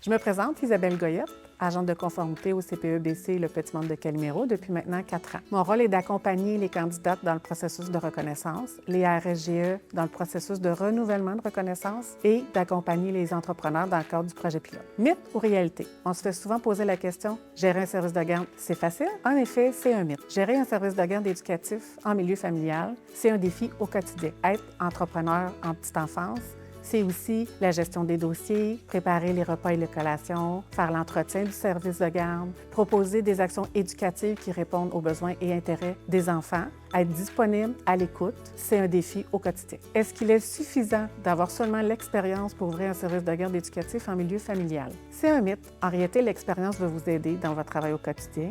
Je me présente, Isabelle Goyette, agente de conformité au CPE-BC Le Petit Monde de Calimero depuis maintenant 4 ans. Mon rôle est d'accompagner les candidates dans le processus de reconnaissance, les RSGE dans le processus de renouvellement de reconnaissance et d'accompagner les entrepreneurs dans le cadre du projet pilote. Mythe ou réalité? On se fait souvent poser la question, gérer un service de garde, c'est facile? En effet, c'est un mythe. Gérer un service de garde éducatif en milieu familial, c'est un défi au quotidien. Être entrepreneur en petite enfance, c'est aussi la gestion des dossiers, préparer les repas et les collations, faire l'entretien du service de garde, proposer des actions éducatives qui répondent aux besoins et intérêts des enfants, être disponible, à l'écoute, c'est un défi au quotidien. Est-ce qu'il est suffisant d'avoir seulement l'expérience pour ouvrir un service de garde éducatif en milieu familial? C'est un mythe. En réalité, l'expérience va vous aider dans votre travail au quotidien,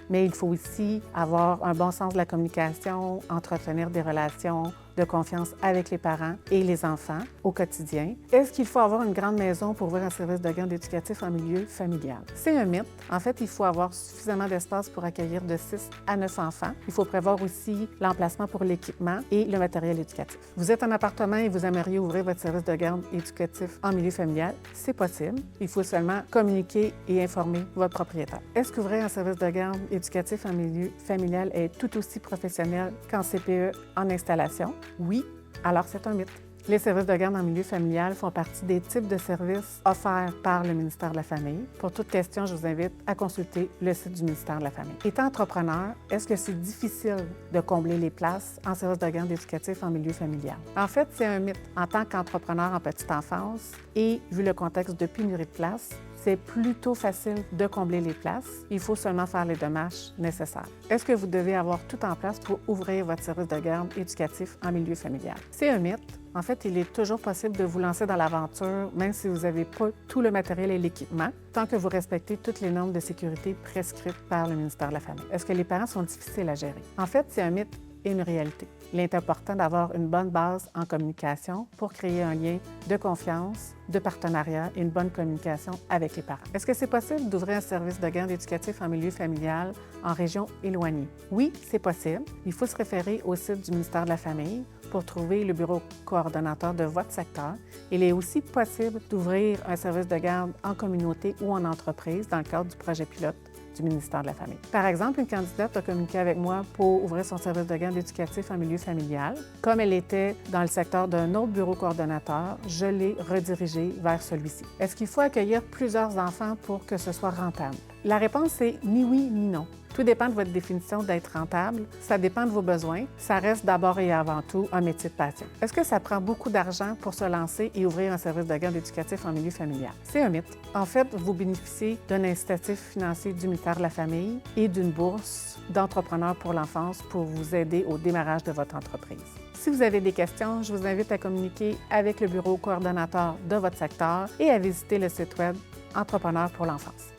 mais il faut aussi avoir un bon sens de la communication, entretenir des relations de confiance avec les parents et les enfants au quotidien. Est-ce qu'il faut avoir une grande maison pour ouvrir un service de garde éducatif en milieu familial? C'est un mythe. En fait, il faut avoir suffisamment d'espace pour accueillir de 6 à 9 enfants. Il faut prévoir aussi l'emplacement pour l'équipement et le matériel éducatif. Vous êtes en appartement et vous aimeriez ouvrir votre service de garde éducatif en milieu familial? C'est possible. Il faut seulement communiquer et informer votre propriétaire. Est-ce qu'ouvrir un service de garde éducatif en milieu familial est tout aussi professionnel qu'en CPE en installation? Oui, alors c'est un mythe. Les services de garde en milieu familial font partie des types de services offerts par le ministère de la Famille. Pour toute question, je vous invite à consulter le site du ministère de la Famille. Étant entrepreneur, est-ce que c'est difficile de combler les places en services de garde éducatif en milieu familial? En fait, c'est un mythe. En tant qu'entrepreneur en petite enfance et vu le contexte de pénurie de places, c'est plutôt facile de combler les places. Il faut seulement faire les démarches nécessaires. Est-ce que vous devez avoir tout en place pour ouvrir votre service de garde éducatif en milieu familial? C'est un mythe. En fait, il est toujours possible de vous lancer dans l'aventure, même si vous n'avez pas tout le matériel et l'équipement, tant que vous respectez toutes les normes de sécurité prescrites par le ministère de la Famille. Est-ce que les parents sont difficiles à gérer? En fait, c'est un mythe et une réalité. Il est important d'avoir une bonne base en communication pour créer un lien de confiance, de partenariat et une bonne communication avec les parents. Est-ce que c'est possible d'ouvrir un service de garde éducatif en milieu familial en région éloignée? Oui, c'est possible. Il faut se référer au site du ministère de la Famille pour trouver le bureau coordonnateur de votre secteur. Il est aussi possible d'ouvrir un service de garde en communauté ou en entreprise dans le cadre du projet pilote du ministère de la Famille. Par exemple, une candidate a communiqué avec moi pour ouvrir son service de garde éducatif en milieu familial. Comme elle était dans le secteur d'un autre bureau coordonnateur, je l'ai redirigée vers celui-ci. Est-ce qu'il faut accueillir plusieurs enfants pour que ce soit rentable? La réponse est ni oui ni non. Tout dépend de votre définition d'être rentable. Ça dépend de vos besoins. Ça reste d'abord et avant tout un métier de passion. Est-ce que ça prend beaucoup d'argent pour se lancer et ouvrir un service de garde éducatif en milieu familial? C'est un mythe. En fait, vous bénéficiez d'un incitatif financier du ministère de la Famille et d'une bourse d'entrepreneur pour l'enfance pour vous aider au démarrage de votre entreprise. Si vous avez des questions, je vous invite à communiquer avec le bureau coordonnateur de votre secteur et à visiter le site web Entrepreneur pour l'enfance.